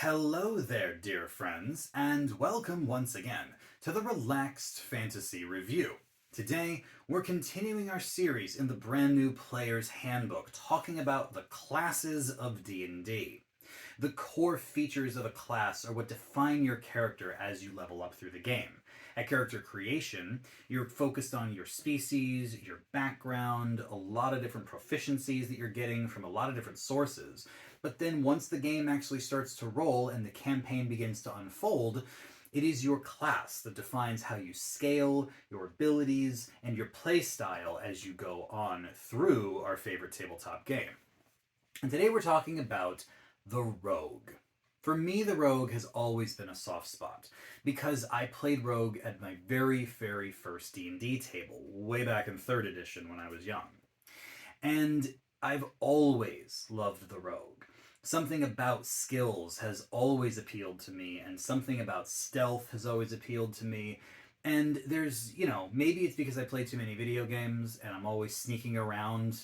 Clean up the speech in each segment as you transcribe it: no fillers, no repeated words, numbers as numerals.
Hello there, dear friends, and welcome once again to the Relaxed Fantasy Review. Today, we're continuing our series in the brand new Player's Handbook, talking about the classes of D&D. The core features of a class are what define your character as you level up through the game. At character creation, you're focused on your species, your background, a lot of different proficiencies that you're getting from a lot of different sources. But then once the game actually starts to roll and the campaign begins to unfold, it is your class that defines how you scale, your abilities, and your playstyle as you go on through our favorite tabletop game. And today we're talking about the Rogue. For me, the Rogue has always been a soft spot because I played Rogue at my very, very first D&D table, way back in 3rd edition when I was young. And I've always loved the Rogue. Something about skills has always appealed to me, and something about stealth has always appealed to me. And there's, maybe it's because I play too many video games and I'm always sneaking around.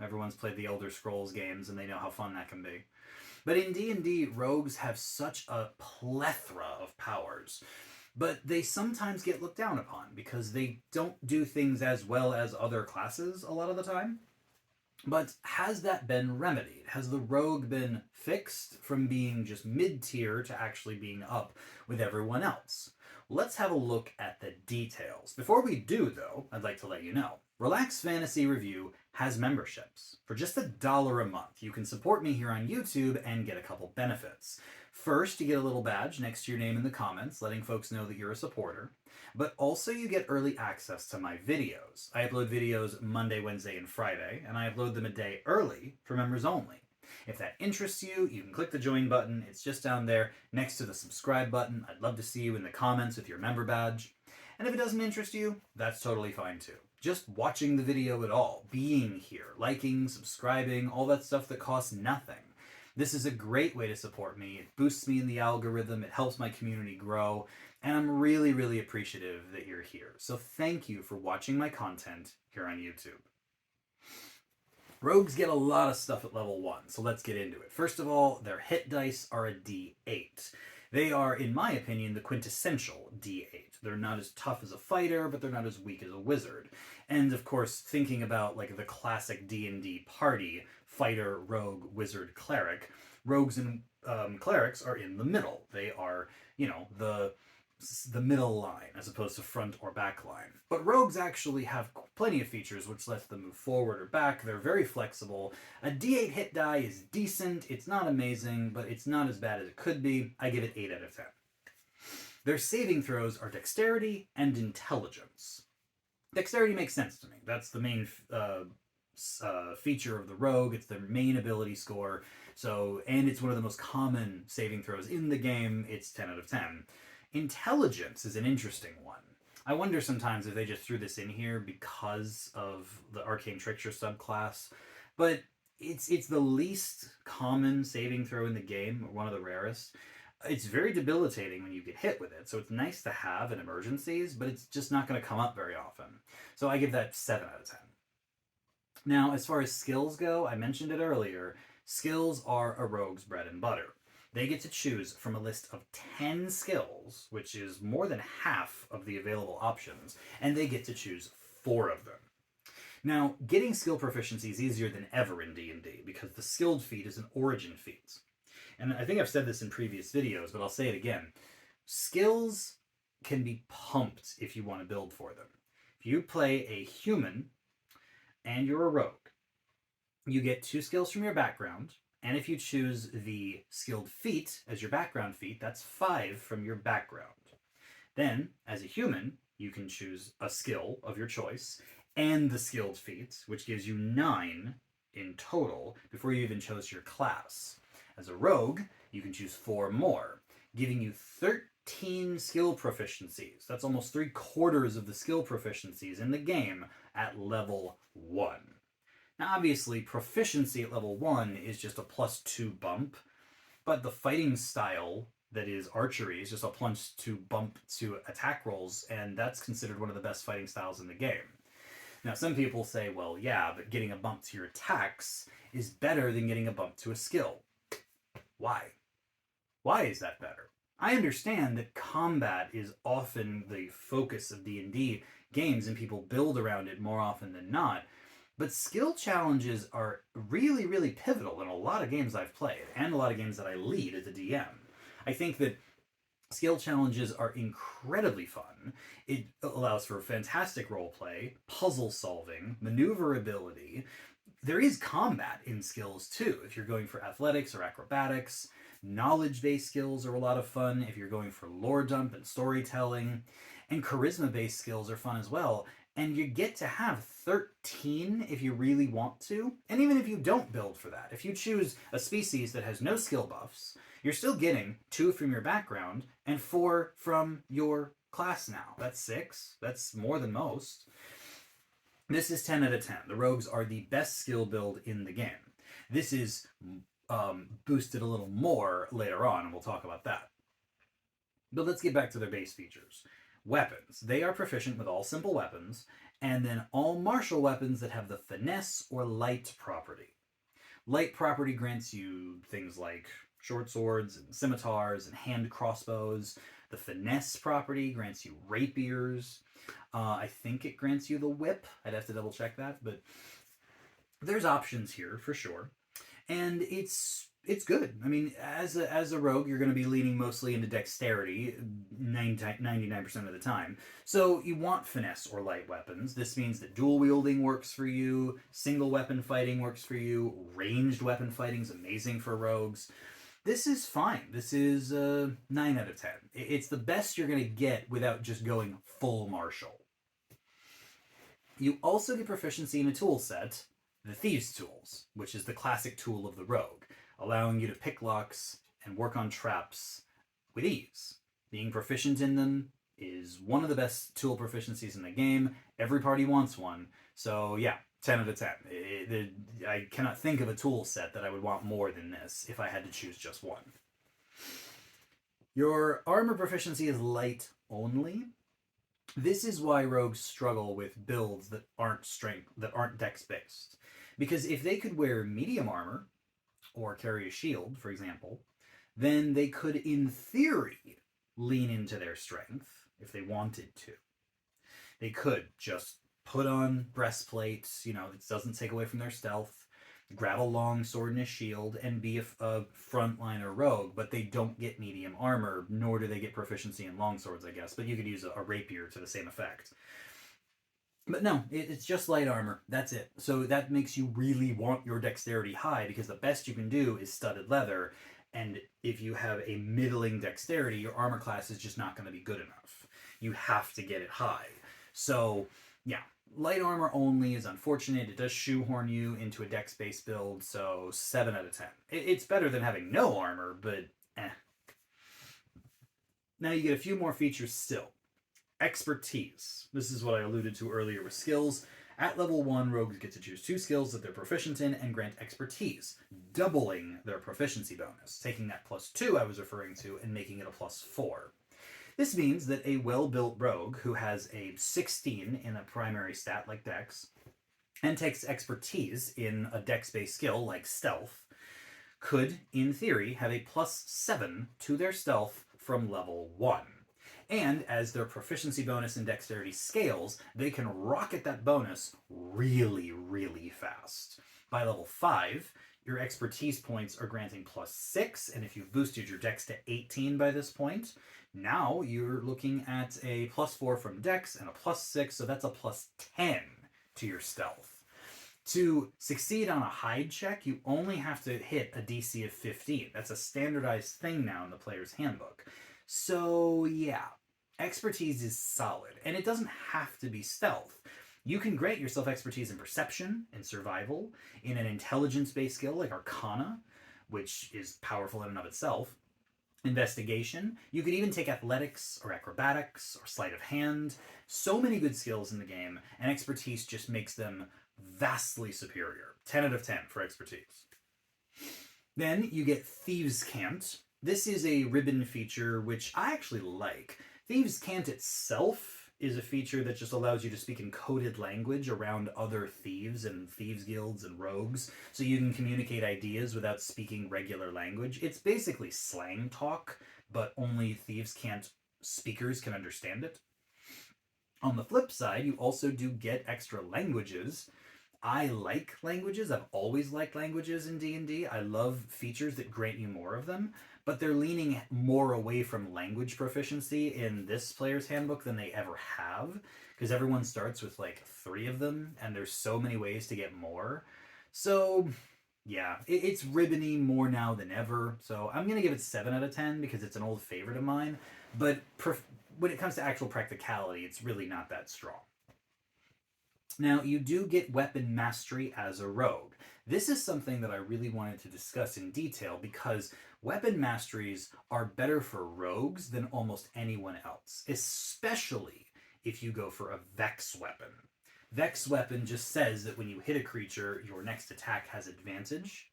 Everyone's played the Elder Scrolls games and they know how fun that can be. But in D&D, rogues have such a plethora of powers, but they sometimes get looked down upon because they don't do things as well as other classes a lot of the time. But has that been remedied? Has the rogue been fixed from being just mid-tier to actually being up with everyone else? Let's have a look at the details. Before we do, though, I'd like to let you know, Relax Fantasy Review has memberships. For just $1 a month, you can support me here on YouTube and get a couple benefits. First, you get a little badge next to your name in the comments, letting folks know that you're a supporter. But also you get early access to my videos. I upload videos Monday, Wednesday, and Friday, and I upload them a day early for members only. If that interests you, you can click the join button. It's just down there next to the subscribe button. I'd love to see you in the comments with your member badge. And if it doesn't interest you, that's totally fine too. Just watching the video at all, being here, liking, subscribing, all that stuff that costs nothing. This is a great way to support me. It boosts me in the algorithm, it helps my community grow, and I'm really, really appreciative that you're here. So thank you for watching my content here on YouTube. Rogues get a lot of stuff at level 1, so let's get into it. First of all, their hit dice are a D8. They are, in my opinion, the quintessential D8. They're not as tough as a fighter, but they're not as weak as a wizard. And of course, thinking about like the classic D&D party, fighter, rogue, wizard, cleric, rogues and clerics are in the middle. They are, the middle line as opposed to front or back line. But rogues actually have plenty of features which lets them move forward or back. They're very flexible. A D8 hit die is decent. It's not amazing, but it's not as bad as it could be. I give it 8 out of 10. Their saving throws are dexterity and intelligence. Dexterity makes sense to me. That's the main feature of the rogue. It's their main ability score. And it's one of the most common saving throws in the game. It's 10 out of 10. Intelligence is an interesting one. I wonder sometimes if they just threw this in here because of the Arcane Trickster subclass, but it's the least common saving throw in the game, or one of the rarest. It's very debilitating when you get hit with it, so it's nice to have in emergencies, but it's just not going to come up very often. So I give that 7 out of 10. Now, as far as skills go, I mentioned it earlier, skills are a rogue's bread and butter. They get to choose from a list of 10 skills, which is more than half of the available options, and they get to choose 4 of them. Now, getting skill proficiency is easier than ever in D&D because the skilled feat is an origin feat. And I think I've said this in previous videos, but I'll say it again. Skills can be pumped if you want to build for them. If you play a human and you're a rogue, you get 2 skills from your background, and if you choose the skilled feat as your background feat, that's 5 from your background. Then, as a human, you can choose a skill of your choice and the skilled feat, which gives you 9 in total before you even chose your class. As a rogue, you can choose 4 more, giving you 13 skill proficiencies. That's almost 3/4 of the skill proficiencies in the game at level 1. Now, obviously, proficiency at level 1 is just a +2 bump, but the fighting style that is archery is just a +2 bump to attack rolls, and that's considered one of the best fighting styles in the game. Now, some people say, well, yeah, but getting a bump to your attacks is better than getting a bump to a skill. Why? Why is that better? I understand that combat is often the focus of D&D games and people build around it more often than not, but skill challenges are really, really pivotal in a lot of games I've played and a lot of games that I lead as a DM. I think that skill challenges are incredibly fun. It allows for fantastic roleplay, puzzle solving, maneuverability. There is combat in skills too. If you're going for athletics or acrobatics, knowledge based skills are a lot of fun. If you're going for lore dump and storytelling, and charisma based skills are fun as well. And you get to have 13 if you really want to. And even if you don't build for that, if you choose a species that has no skill buffs, you're still getting 2 from your background and 4 from your class now. That's 6. That's more than most. This is 10 out of 10. The rogues are the best skill build in the game. This is boosted a little more later on, and we'll talk about that. But let's get back to their base features. Weapons. They are proficient with all simple weapons, and then all martial weapons that have the finesse or light property. Light property grants you things like short swords and scimitars and hand crossbows. The finesse property grants you rapiers. I think it grants you the whip. I'd have to double check that, but there's options here for sure. And it's good. I mean, as a rogue, you're going to be leaning mostly into dexterity 99% of the time. So you want finesse or light weapons. This means that dual wielding works for you, single weapon fighting works for you, ranged weapon fighting is amazing for rogues. This is fine. This is 9 out of 10. It's the best you're going to get without just going full martial. You also get proficiency in a tool set, the Thieves' Tools, which is the classic tool of the rogue, allowing you to pick locks and work on traps with ease. Being proficient in them is one of the best tool proficiencies in the game. Every party wants one. So yeah, 10 out of 10. I cannot think of a tool set that I would want more than this if I had to choose just one. Your armor proficiency is light only. This is why rogues struggle with builds that aren't dex based. Because if they could wear medium armor, or carry a shield, for example, then they could, in theory, lean into their strength if they wanted to. They could just put on breastplates, it doesn't take away from their stealth, grab a long sword and a shield, and be a frontliner rogue, but they don't get medium armor, nor do they get proficiency in longswords, I guess, but you could use a rapier to the same effect. But no, it's just light armor. That's it. So that makes you really want your dexterity high, because the best you can do is studded leather. And if you have a middling dexterity, your armor class is just not going to be good enough. You have to get it high. So yeah, light armor only is unfortunate. It does shoehorn you into a dex-based build, so 7 out of 10. It's better than having no armor, but eh. Now you get a few more features still. Expertise. This is what I alluded to earlier with skills. At level 1, rogues get to choose 2 skills that they're proficient in and grant expertise, doubling their proficiency bonus, taking that +2 I was referring to and making it a +4. This means that a well-built rogue who has a 16 in a primary stat like dex and takes expertise in a dex-based skill like stealth could, in theory, have a +7 to their stealth from level 1. And as their proficiency bonus and dexterity scales, they can rocket that bonus really, really fast. By level 5, your expertise points are granting +6, and if you've boosted your dex to 18 by this point, now you're looking at a +4 from dex and a +6, so that's a +10 to your stealth. To succeed on a hide check, you only have to hit a DC of 15. That's a standardized thing now in the player's handbook. So yeah, expertise is solid, and it doesn't have to be stealth. You can grant yourself expertise in perception and survival, in an intelligence-based skill like Arcana, which is powerful in and of itself. Investigation. You could even take athletics or acrobatics or sleight of hand. So many good skills in the game, and expertise just makes them vastly superior. 10 out of 10 for expertise. Then you get Thieves' Cant. This is a ribbon feature which I actually like. Thieves' Cant itself is a feature that just allows you to speak in coded language around other thieves and thieves guilds and rogues, so you can communicate ideas without speaking regular language. It's basically slang talk, but only speakers can understand it. On the flip side, you also do get extra languages. I like languages. I've always liked languages in D&D. I love features that grant you more of them, but they're leaning more away from language proficiency in this player's handbook than they ever have, because everyone starts with like 3 of them, and there's so many ways to get more. So, yeah, it's ribbony more now than ever. So I'm going to give it 7 out of 10 because it's an old favorite of mine, but when it comes to actual practicality, it's really not that strong. Now, you do get weapon mastery as a rogue. This is something that I really wanted to discuss in detail because weapon masteries are better for rogues than almost anyone else, especially if you go for a Vex weapon. Vex weapon just says that when you hit a creature, your next attack has advantage.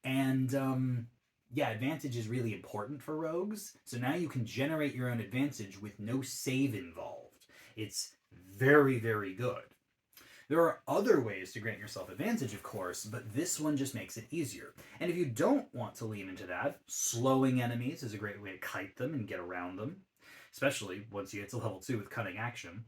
And yeah, advantage is really important for rogues. So now you can generate your own advantage with no save involved. It's very, very good. There are other ways to grant yourself advantage, of course, but this one just makes it easier. And if you don't want to lean into that, slowing enemies is a great way to kite them and get around them, especially once you get to level 2 with cunning action.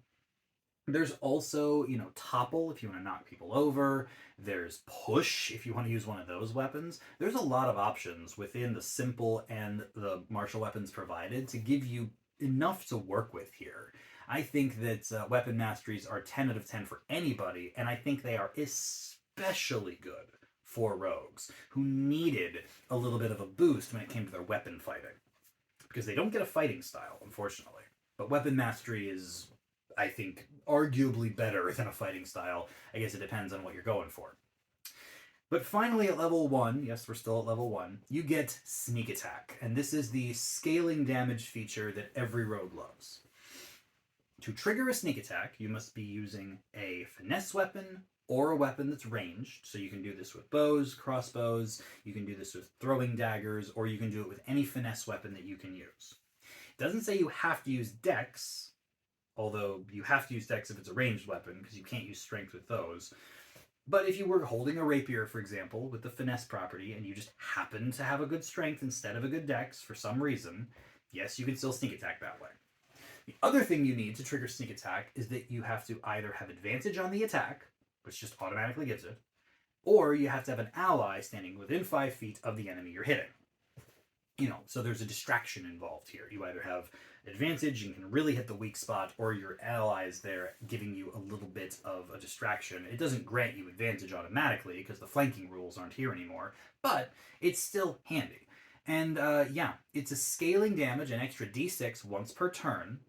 There's also, topple if you want to knock people over. There's push if you want to use one of those weapons. There's a lot of options within the simple and the martial weapons provided to give you enough to work with here. I think that weapon masteries are 10 out of 10 for anybody, and I think they are especially good for rogues who needed a little bit of a boost when it came to their weapon fighting. Because they don't get a fighting style, unfortunately. But weapon mastery is, I think, arguably better than a fighting style. I guess it depends on what you're going for. But finally at level 1, yes, we're still at level 1, you get sneak attack. And this is the scaling damage feature that every rogue loves. To trigger a sneak attack, you must be using a finesse weapon or a weapon that's ranged. So you can do this with bows, crossbows, you can do this with throwing daggers, or you can do it with any finesse weapon that you can use. It doesn't say you have to use dex, although you have to use dex if it's a ranged weapon, because you can't use strength with those. But if you were holding a rapier, for example, with the finesse property, and you just happen to have a good strength instead of a good dex for some reason, yes, you can still sneak attack that way. The other thing you need to trigger sneak attack is that you have to either have advantage on the attack, which just automatically gives it, or you have to have an ally standing within 5 feet of the enemy you're hitting. So there's a distraction involved here. You either have advantage and can really hit the weak spot, or your ally is there giving you a little bit of a distraction. It doesn't grant you advantage automatically because the flanking rules aren't here anymore, but it's still handy. And yeah, it's a scaling damage, an extra d6 once per turn,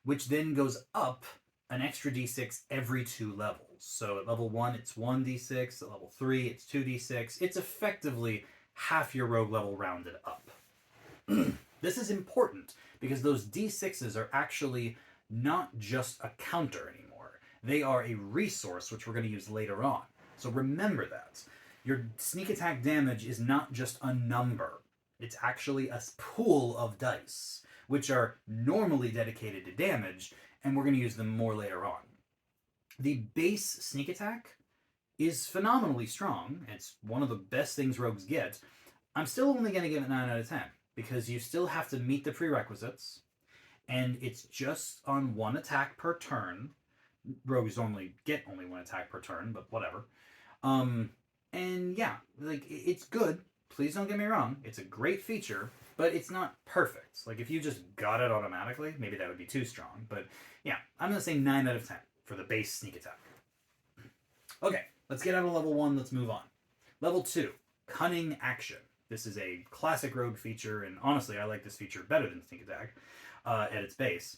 which then goes up an extra d6 every 2 levels. So at level 1, it's 1d6. At level 3, it's 2d6. It's effectively half your rogue level rounded up. This is important because those d6s are actually not just a counter anymore. They are a resource which we're going to use later on. So remember that. Your sneak attack damage is not just a number. It's actually a pool of dice, which are normally dedicated to damage, and we're going to use them more later on. The base sneak attack is phenomenally strong. It's one of the best things rogues get. I'm still only going to give it 9 out of 10, because you still have to meet the prerequisites, and it's just on 1 attack per turn. Rogues normally get only 1 attack per turn, but whatever. And yeah, it's good. Please don't get me wrong. It's a great feature, but it's not perfect. If you just got it automatically, maybe that would be too strong. But yeah, I'm going to say 9 out of 10 for the base sneak attack. Okay, let's get out of level 1. Let's move on. Level 2, cunning action. This is a classic rogue feature, and honestly, I like this feature better than sneak attack at its base,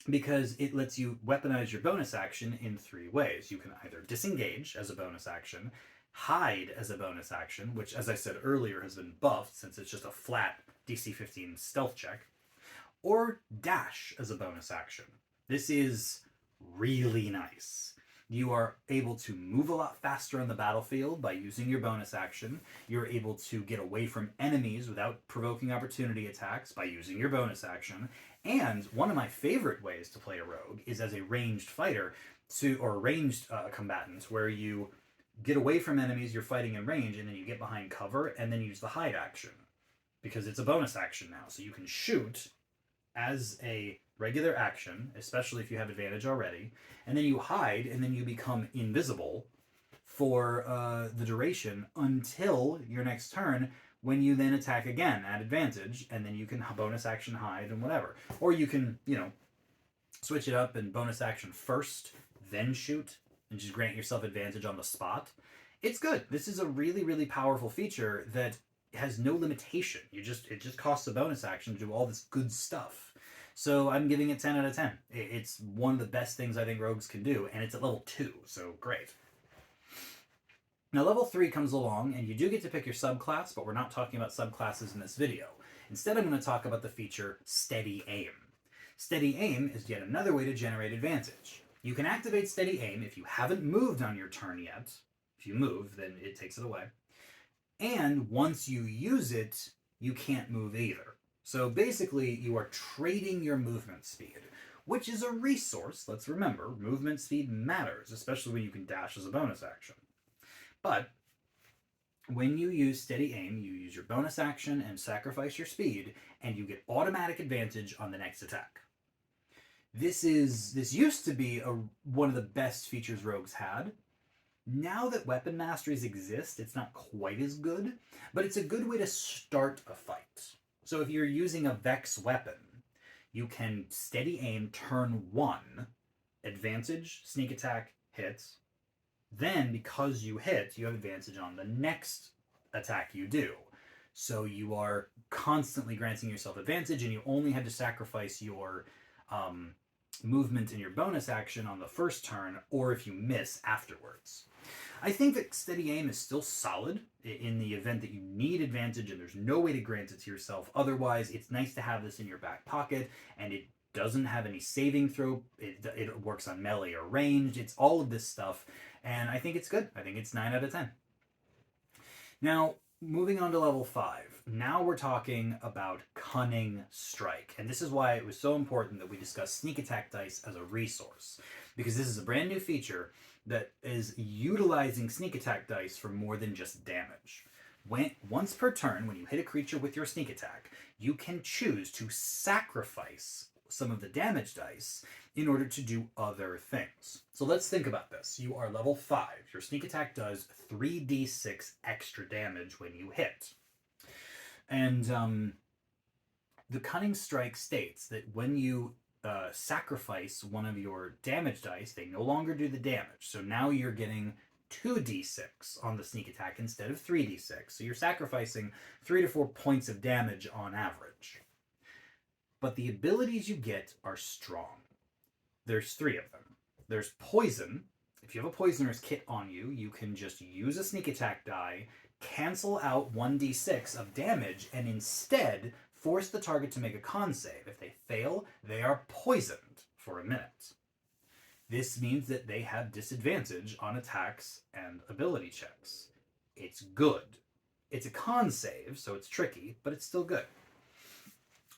because it lets you weaponize your bonus action in 3 ways. You can either disengage as a bonus action, hide as a bonus action, which, as I said earlier, has been buffed since it's just a flat DC 15 stealth check, or dash as a bonus action. This is really nice. You are able to move a lot faster on the battlefield by using your bonus action. You're able to get away from enemies without provoking opportunity attacks by using your bonus action. And one of my favorite ways to play a rogue is as a ranged fighter, or ranged combatant, where you get away from enemies you're fighting in range, and then you get behind cover, and then use the hide action. Because it's a bonus action now. So you can shoot as a regular action, especially if you have advantage already, and then you hide, and then you become invisible for the duration until your next turn, when you then attack again at advantage, and then you can bonus action hide and whatever. Or you can, switch it up and bonus action first, then shoot, and just grant yourself advantage on the spot. It's good. This is a really, really powerful feature that has no limitation. It just costs a bonus action to do all this good stuff. So I'm giving it 10 out of 10. It's one of the best things I think rogues can do, and it's at level 2, so great. Now level 3 comes along, and you do get to pick your subclass, but we're not talking about subclasses in this video. Instead, I'm going to talk about the feature Steady Aim. Steady Aim is yet another way to generate advantage. You can activate Steady Aim if you haven't moved on your turn yet. If you move, then it takes it away. And once you use it, you can't move either. So basically, you are trading your movement speed, which is a resource. Let's remember, movement speed matters, especially when you can dash as a bonus action. But when you use Steady Aim, you use your bonus action and sacrifice your speed, and you get automatic advantage on the next attack. This used to be one of the best features rogues had. Now that weapon masteries exist, it's not quite as good, but it's a good way to start a fight. So if you're using a Vex weapon, you can Steady Aim turn 1, advantage, sneak attack, hits. Then, because you hit, you have advantage on the next attack you do. So you are constantly granting yourself advantage, and you only have to sacrifice your movement and your bonus action on the first turn, or if you miss afterwards. I think that Steady Aim is still solid in the event that you need advantage and there's no way to grant it to yourself. Otherwise, it's nice to have this in your back pocket, and it doesn't have any saving throw. It works on melee or ranged. It's all of this stuff, and I think it's good. I think it's 9 out of 10. Now, moving on to level 5. Now we're talking about Cunning Strike. And this is why it was so important that we discuss sneak attack dice as a resource. Because this is a brand new feature that is utilizing sneak attack dice for more than just damage. Once per turn, when you hit a creature with your sneak attack, you can choose to sacrifice some of the damage dice in order to do other things. So let's think about this. You are level 5. Your sneak attack does 3d6 extra damage when you hit. And the Cunning Strike states that when you sacrifice one of your damage dice, they no longer do the damage. So now you're getting 2d6 on the sneak attack instead of 3d6. So you're sacrificing 3 to 4 points of damage on average. But the abilities you get are strong. There's 3 of them. There's Poison. If you have a Poisoner's Kit on you, you can just use a sneak attack die, cancel out 1d6 of damage, and instead force the target to make a con save. If they fail, they are poisoned for a minute. This means that they have disadvantage on attacks and ability checks. It's good. It's a con save, so it's tricky, but it's still good.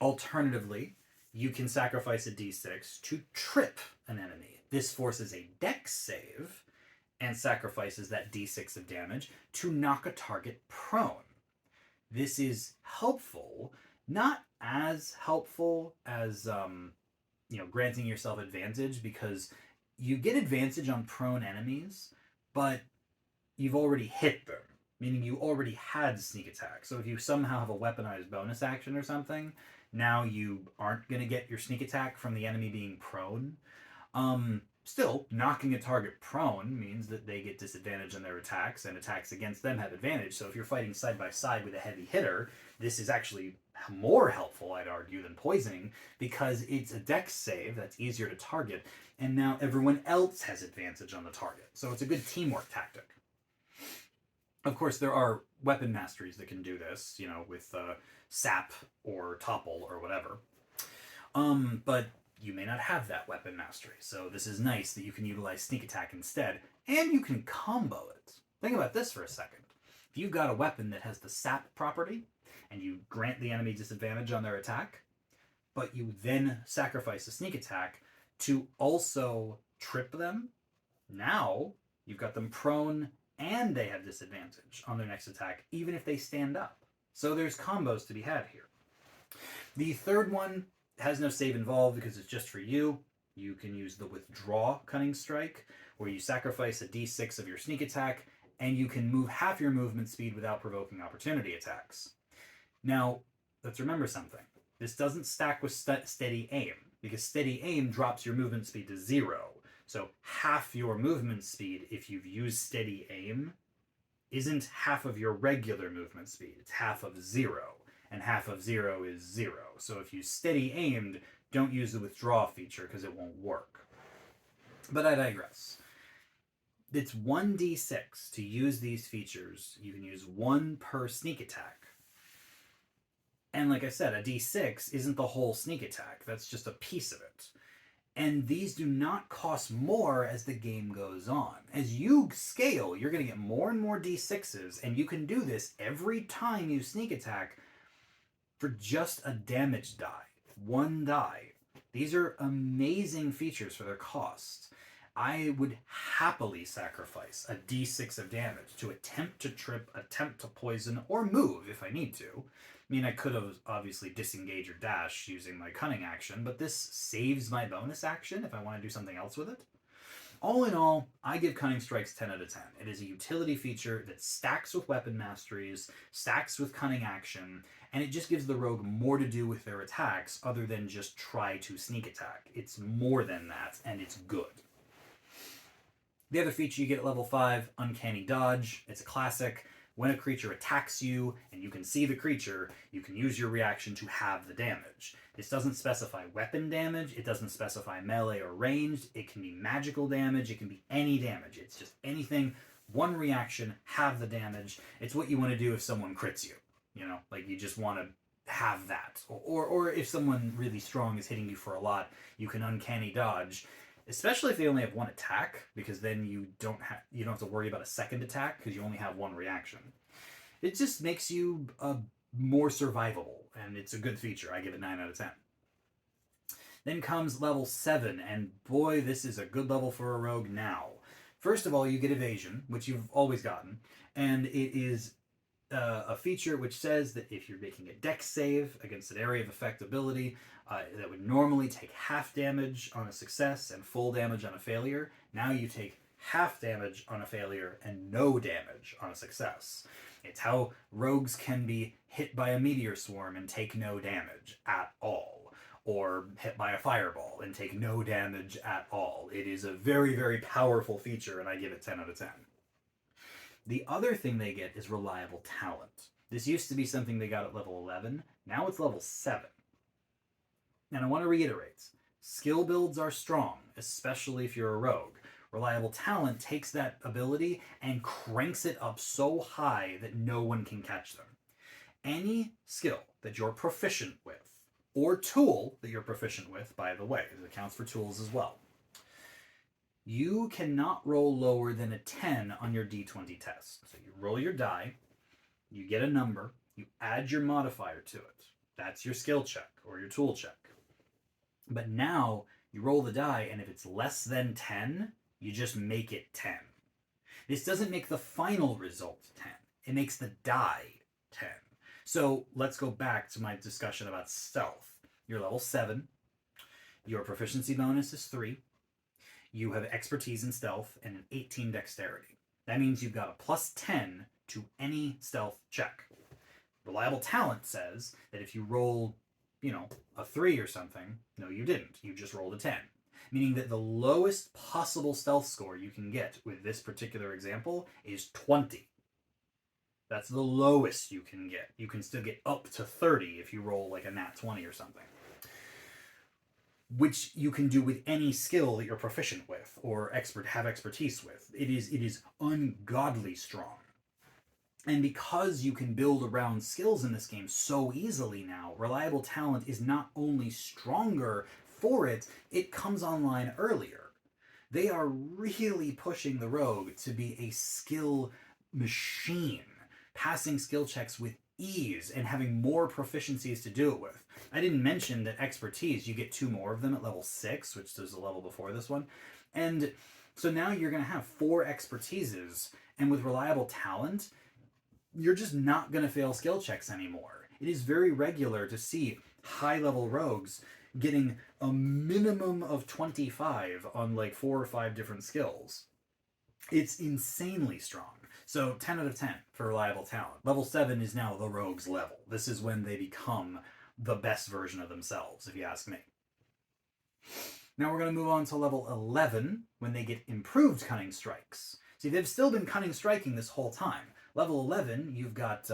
Alternatively, you can sacrifice a d6 to trip an enemy. This forces a dex save and sacrifices that d6 of damage to knock a target prone. This is helpful, not as helpful as granting yourself advantage, because you get advantage on prone enemies, but you've already hit them, meaning you already had sneak attack. So if you somehow have a weaponized bonus action or something, now you aren't going to get your sneak attack from the enemy being prone. Still, knocking a target prone means that they get disadvantage on their attacks, and attacks against them have advantage. So if you're fighting side by side with a heavy hitter, this is actually more helpful, I'd argue, than poisoning, because it's a dex save that's easier to target, and now everyone else has advantage on the target. So it's a good teamwork tactic. Of course, there are weapon masteries that can do this, with sap or topple or whatever. But you may not have that weapon mastery. So this is nice that you can utilize sneak attack instead, and you can combo it. Think about this for a second. If you've got a weapon that has the sap property, and you grant the enemy disadvantage on their attack, but you then sacrifice a sneak attack to also trip them, now you've got them prone and they have disadvantage on their next attack, even if they stand up. So there's combos to be had here. The third one has no save involved because it's just for you. You can use the withdraw cunning strike, where you sacrifice a d6 of your sneak attack, and you can move half your movement speed without provoking opportunity attacks. Now, let's remember something. This doesn't stack with steady aim, because steady aim drops your movement speed to 0. So half your movement speed, if you've used steady aim, isn't half of your regular movement speed. It's half of 0, and half of 0 is 0. So if you steady aimed, don't use the withdraw feature because it won't work. But I digress. It's 1d6 to use these features. You can use 1 per sneak attack. And like I said, a d6 isn't the whole sneak attack. That's just a piece of it. And these do not cost more as the game goes on. As you scale, you're going to get more and more d6s, and you can do this every time you sneak attack for just a damage die. 1 die. These are amazing features for their cost. I would happily sacrifice a d6 of damage to attempt to trip, attempt to poison, or move if I need to. I mean, I could have obviously disengaged or dash using my cunning action, but this saves my bonus action if I want to do something else with it. All in all, I give Cunning Strikes 10 out of 10. It is a utility feature that stacks with weapon masteries, stacks with cunning action, and it just gives the rogue more to do with their attacks other than just try to sneak attack. It's more than that, and it's good. The other feature you get at level 5, Uncanny Dodge. It's a classic. When a creature attacks you and you can see the creature, you can use your reaction to halve the damage. This doesn't specify weapon damage, it doesn't specify melee or ranged, it can be magical damage, it can be any damage. It's just anything, one reaction, halve the damage. It's what you want to do if someone crits you. You know, like you just want to have that. Or if someone really strong is hitting you for a lot, you can Uncanny Dodge. Especially if they only have 1 attack, because then you don't have to worry about a second attack because you only have 1 reaction. It just makes you more survivable, and it's a good feature. I give it 9 out of 10. Then comes level 7, and boy, this is a good level for a rogue now. First of all, you get evasion, which you've always gotten, and it is a feature which says that if you're making a dex save against an area of effect ability that would normally take half damage on a success and full damage on a failure, now you take half damage on a failure and no damage on a success. It's how rogues can be hit by a meteor swarm and take no damage at all, or hit by a fireball and take no damage at all. It is a very, very powerful feature, and I give it 10 out of 10. The other thing they get is Reliable Talent. This used to be something they got at level 11. Now it's level 7. And I want to reiterate, skill builds are strong, especially if you're a rogue. Reliable Talent takes that ability and cranks it up so high that no one can catch them. Any skill that you're proficient with, or tool that you're proficient with, by the way, it counts for tools as well, you cannot roll lower than a 10 on your d20 test. So you roll your die, you get a number, you add your modifier to it. That's your skill check or your tool check. But now you roll the die, and if it's less than 10, you just make it 10. This doesn't make the final result 10. It makes the die 10. So let's go back to my discussion about stealth. You're level 7. Your proficiency bonus is 3. You have expertise in stealth and an 18 dexterity. That means you've got a plus 10 to any stealth check. Reliable Talent says that if you roll, a 3 or something, no, you didn't. You just rolled a 10. Meaning that the lowest possible stealth score you can get with this particular example is 20. That's the lowest you can get. You can still get up to 30 if you roll like a nat 20 or something, which you can do with any skill that you're proficient with or have expertise with. It is ungodly strong. And because you can build around skills in this game so easily now, Reliable Talent is not only stronger for it, it comes online earlier. They are really pushing the rogue to be a skill machine, passing skill checks with ease and having more proficiencies to do it with. I didn't mention that expertise, you get 2 more of them at level 6, which is the level before this one. And so now you're going to have 4 expertises, and with reliable talent, you're just not going to fail skill checks anymore. It is very regular to see high-level rogues getting a minimum of 25 on like 4 or 5 different skills. It's insanely strong. So 10 out of 10 for reliable talent. Level 7 is now the rogue's level. This is when they become the best version of themselves, if you ask me. Now we're going to move on to level 11, when they get improved cunning strikes. See, they've still been cunning striking this whole time. Level 11, you've got, is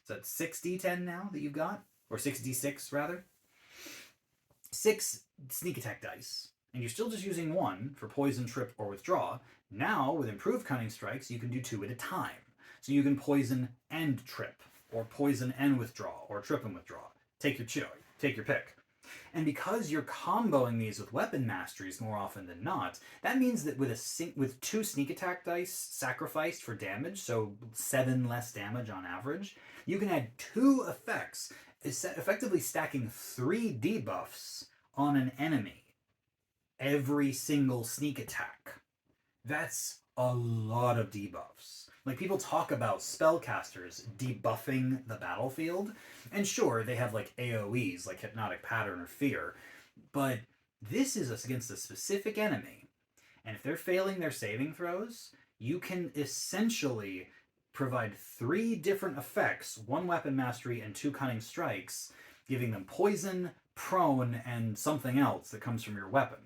that 6d10 now that you've got? Or 6d6, rather? 6 sneak attack dice. And you're still just using 1 for poison, trip, or withdraw. Now, with improved cunning strikes, you can do 2 at a time. So you can poison and trip, or poison and withdraw, or trip and withdraw. Take your pick. And because you're comboing these with weapon masteries more often than not, that means that with 2 sneak attack dice sacrificed for damage, so 7 less damage on average, you can add 2 effects, effectively stacking 3 debuffs on an enemy every single sneak attack. That's a lot of debuffs. Like, people talk about spellcasters debuffing the battlefield, and sure, they have like AoEs, like Hypnotic Pattern or Fear, but this is against a specific enemy, and if they're failing their saving throws, you can essentially provide 3 different effects, 1 weapon mastery and 2 cunning strikes, giving them poison, prone, and something else that comes from your weapon.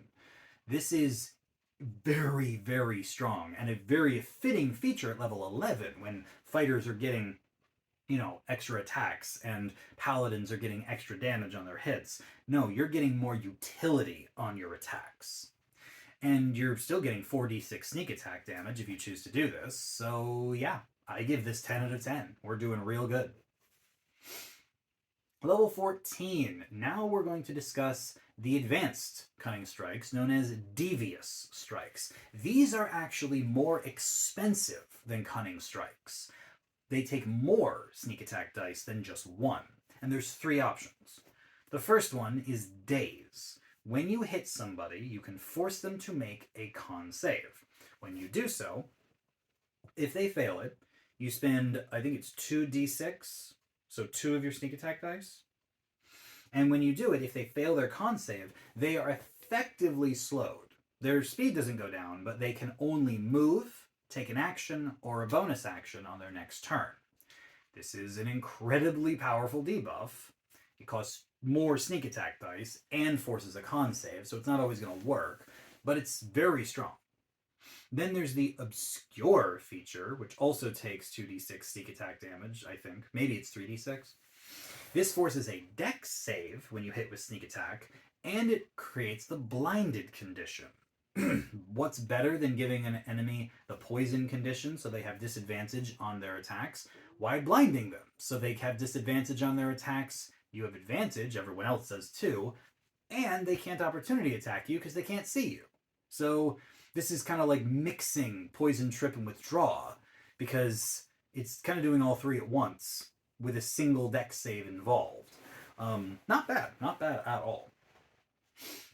This is very, very strong, and a very fitting feature at level 11 when fighters are getting, extra attacks and paladins are getting extra damage on their hits. No, you're getting more utility on your attacks. And you're still getting 4d6 sneak attack damage if you choose to do this. So yeah, I give this 10 out of 10. We're doing real good. Level 14. Now we're going to discuss the advanced cunning strikes, known as devious strikes. These are actually more expensive than cunning strikes. They take more sneak attack dice than just 1. And there's 3 options. The first one is daze. When you hit somebody, you can force them to make a con save. When you do so, if they fail it, you spend, I think it's 2d6, so 2 of your sneak attack dice. And when you do it, if they fail their con save, they are effectively slowed. Their speed doesn't go down, but they can only move, take an action, or a bonus action on their next turn. This is an incredibly powerful debuff. It costs more sneak attack dice and forces a con save, so it's not always going to work, but it's very strong. Then there's the obscure feature, which also takes 2d6 sneak attack damage, I think. Maybe it's 3d6. This forces a dex save when you hit with sneak attack, and it creates the blinded condition. What's better than giving an enemy the poison condition so they have disadvantage on their attacks? Why blinding them? So they have disadvantage on their attacks, you have advantage, everyone else does too, and they can't opportunity attack you because they can't see you. So this is kind of like mixing poison, trip, and withdraw, because it's kind of doing all 3 at once with a single dex save involved. Not bad at all.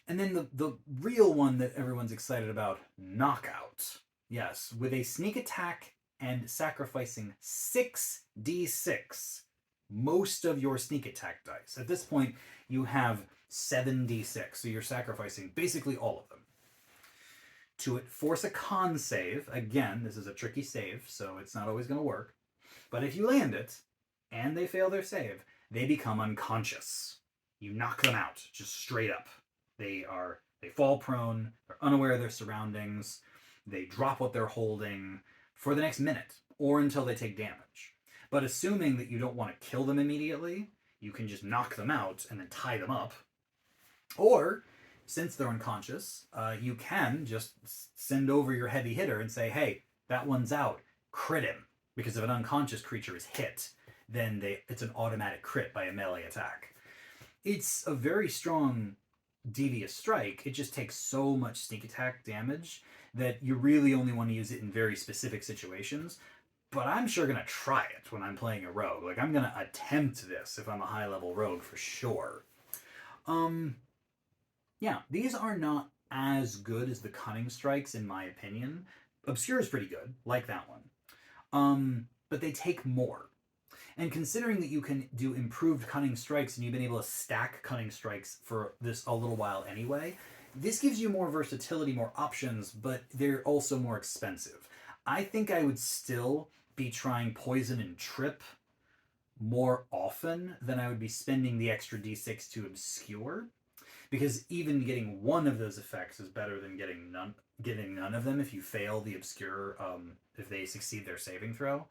And then the real one that everyone's excited about, knockout. Yes, with a sneak attack and sacrificing 6d6, most of your sneak attack dice. At this point, you have 7d6, so you're sacrificing basically all of them. To force a con save, again, this is a tricky save, so it's not always going to work. But if you land it, and they fail their save, they become unconscious. You knock them out, just straight up. They fall prone, they're unaware of their surroundings, they drop what they're holding for the next minute, or until they take damage. But assuming that you don't want to kill them immediately, you can just knock them out and then tie them up. Or, since they're unconscious, you can just send over your heavy hitter and say, hey, that one's out, crit him. Because if an unconscious creature is hit, then it's an automatic crit by a melee attack. It's a very strong Devious Strike, it just takes so much sneak attack damage that you really only want to use it in very specific situations. But I'm sure gonna try it when I'm playing a rogue. Like, I'm gonna attempt this if I'm a high level rogue for sure. Um, yeah, these are not as good as the Cunning Strikes in my opinion. Obscure is pretty good, like that one. But they take more. And considering that you can do improved Cunning Strikes and you've been able to stack Cunning Strikes for this a little while anyway, this gives you more versatility, more options, but they're also more expensive. I think I would still be trying Poison and Trip more often than I would be spending the extra d6 to Obscure, because even getting one of those effects is better than getting none of them if you fail the Obscure, if they succeed their saving throw.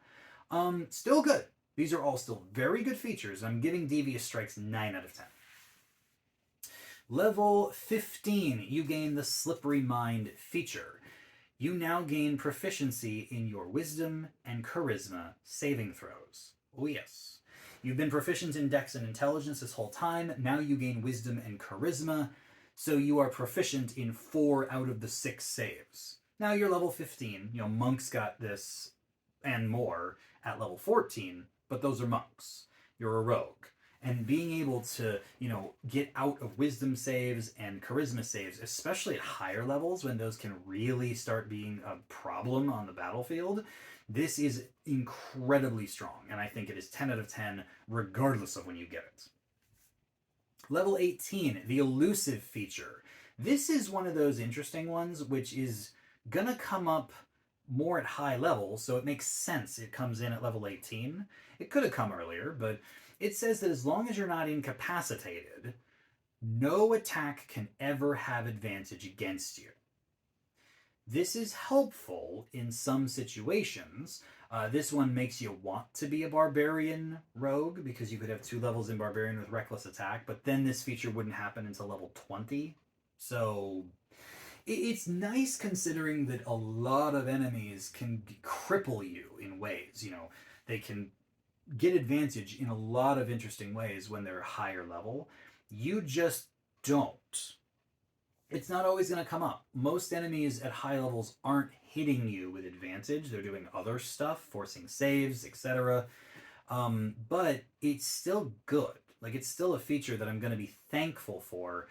Still good. These are all still very good features. I'm giving Devious Strikes 9 out of 10. Level 15, you gain the Slippery Mind feature. You now gain proficiency in your Wisdom and Charisma saving throws. Oh yes. You've been proficient in Dex and Intelligence this whole time. Now you gain Wisdom and Charisma, so you are proficient in 4 out of the 6 saves. Now you're level 15. Monks got this and more at level 14, but those are monks. You're a rogue. And being able to, get out of wisdom saves and charisma saves, especially at higher levels when those can really start being a problem on the battlefield, this is incredibly strong. And I think it is 10 out of 10, regardless of when you get it. Level 18, the elusive feature. This is one of those interesting ones, which is gonna come up more at high levels, so it makes sense it comes in at level 18. It could have come earlier, but it says that as long as you're not incapacitated, no attack can ever have advantage against you. This is helpful in some situations. This one makes you want to be a barbarian rogue because you could have 2 levels in barbarian with reckless attack, but then this feature wouldn't happen until level 20. So it's nice considering that a lot of enemies can cripple you in ways. They can get advantage in a lot of interesting ways when they're higher level. You just don't. It's not always going to come up. Most enemies at high levels aren't hitting you with advantage. They're doing other stuff, forcing saves, etc. But it's still good. Like, it's still a feature that I'm going to be thankful for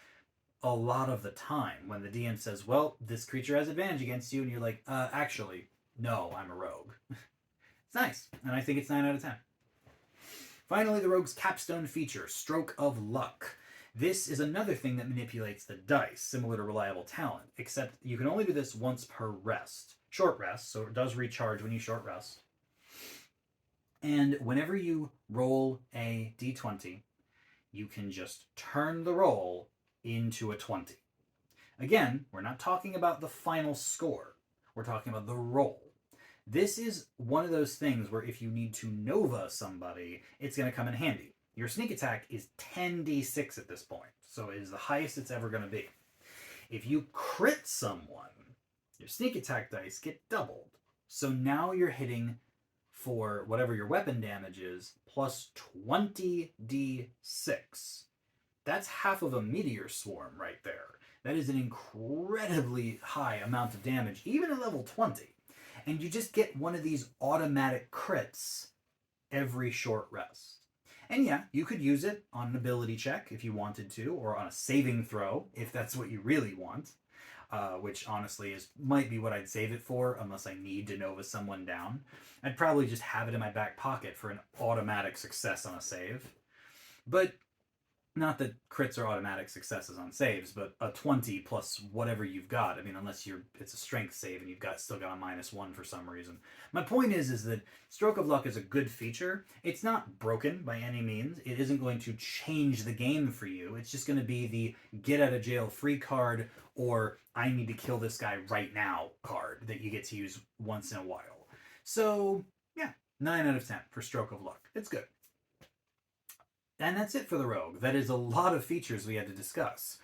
a lot of the time when the DM says, well, this creature has advantage against you, and you're like, actually, no, I'm a rogue. It's nice, and I think it's 9 out of 10. Finally, the rogue's capstone feature, Stroke of Luck. This is another thing that manipulates the dice, similar to Reliable Talent, except you can only do this once per rest. Short rest, so it does recharge when you short rest. And whenever you roll a d20, you can just turn the roll into a 20. Again, we're not talking about the final score. We're talking about the roll. This is one of those things where if you need to Nova somebody, it's going to come in handy. Your sneak attack is 10d6 at this point, so it is the highest it's ever going to be. If you crit someone, your sneak attack dice get doubled. So now you're hitting for whatever your weapon damage is, plus 20d6. That's half of a meteor swarm right there. That is an incredibly high amount of damage, even at level 20. And you just get one of these automatic crits every short rest. And yeah, you could use it on an ability check if you wanted to, or on a saving throw if that's what you really want, which honestly might be what I'd save it for unless I need to Nova someone down. I'd probably just have it in my back pocket for an automatic success on a save. But not that crits are automatic successes on saves, but a 20 plus whatever you've got. I mean, unless it's a strength save and you've still got a -1 for some reason. My point is that Stroke of Luck is a good feature. It's not broken by any means. It isn't going to change the game for you. It's just going to be the get out of jail free card, or I need to kill this guy right now card that you get to use once in a while. So yeah, 9 out of 10 for Stroke of Luck. It's good. And that's it for the rogue. That is a lot of features we had to discuss.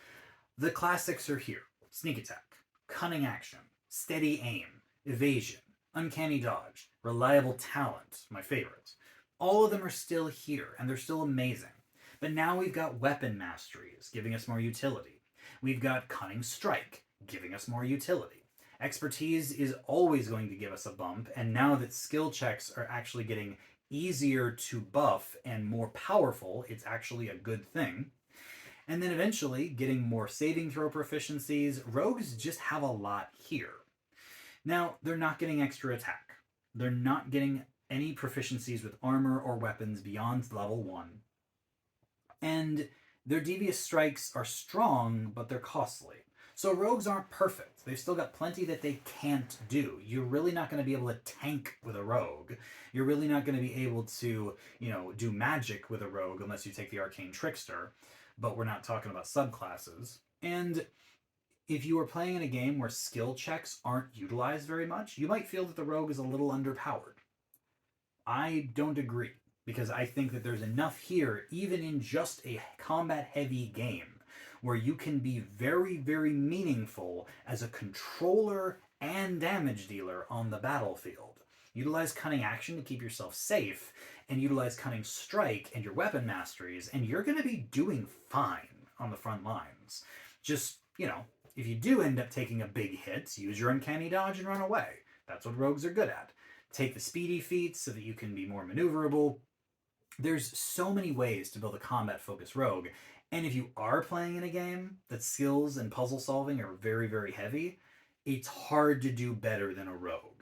The classics are here. Sneak attack, cunning action, steady aim, evasion, uncanny dodge, reliable talent, my favorites. All of them are still here, and they're still amazing. But now we've got weapon masteries, giving us more utility. We've got Cunning Strike, giving us more utility. Expertise is always going to give us a bump, and now that skill checks are actually getting easier to buff and more powerful, it's actually a good thing. And then eventually, getting more saving throw proficiencies, rogues just have a lot here. Now, they're not getting extra attack. They're not getting any proficiencies with armor or weapons beyond level 1. And their devious strikes are strong, but they're costly. So rogues aren't perfect. They've still got plenty that they can't do. You're really not going to be able to tank with a rogue. You're really not going to be able to, do magic with a rogue unless you take the Arcane Trickster. But we're not talking about subclasses. And if you are playing in a game where skill checks aren't utilized very much, you might feel that the rogue is a little underpowered. I don't agree, because I think that there's enough here, even in just a combat-heavy game, where you can be very, very meaningful as a controller and damage dealer on the battlefield. Utilize Cunning Action to keep yourself safe, and utilize Cunning Strike and your weapon masteries, and you're going to be doing fine on the front lines. Just, if you do end up taking a big hit, use your Uncanny Dodge and run away. That's what rogues are good at. Take the speedy feats so that you can be more maneuverable. There's so many ways to build a combat-focused rogue, and if you are playing in a game that skills and puzzle solving are very, very heavy, it's hard to do better than a rogue.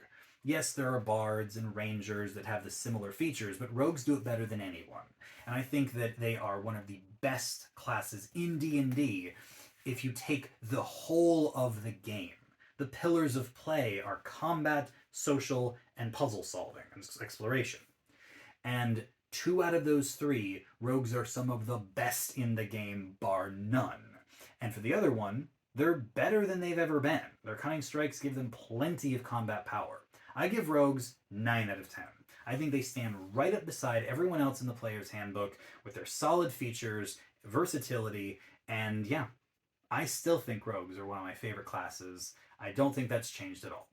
Yes, there are bards and rangers that have the similar features, but rogues do it better than anyone. And I think that they are one of the best classes in D&D if you take the whole of the game. The pillars of play are combat, social, and puzzle solving and exploration. And 2 out of those 3, rogues are some of the best in the game, bar none. And for the other one, they're better than they've ever been. Their Cunning Strikes give them plenty of combat power. I give rogues 9 out of 10. I think they stand right up beside everyone else in the player's handbook with their solid features, versatility, and yeah, I still think rogues are one of my favorite classes. I don't think that's changed at all.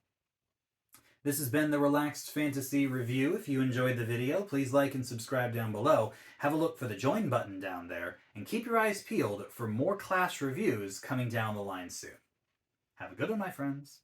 This has been the Relaxed Fantasy Review. If you enjoyed the video, please like and subscribe down below. Have a look for the join button down there, and keep your eyes peeled for more class reviews coming down the line soon. Have a good one, my friends.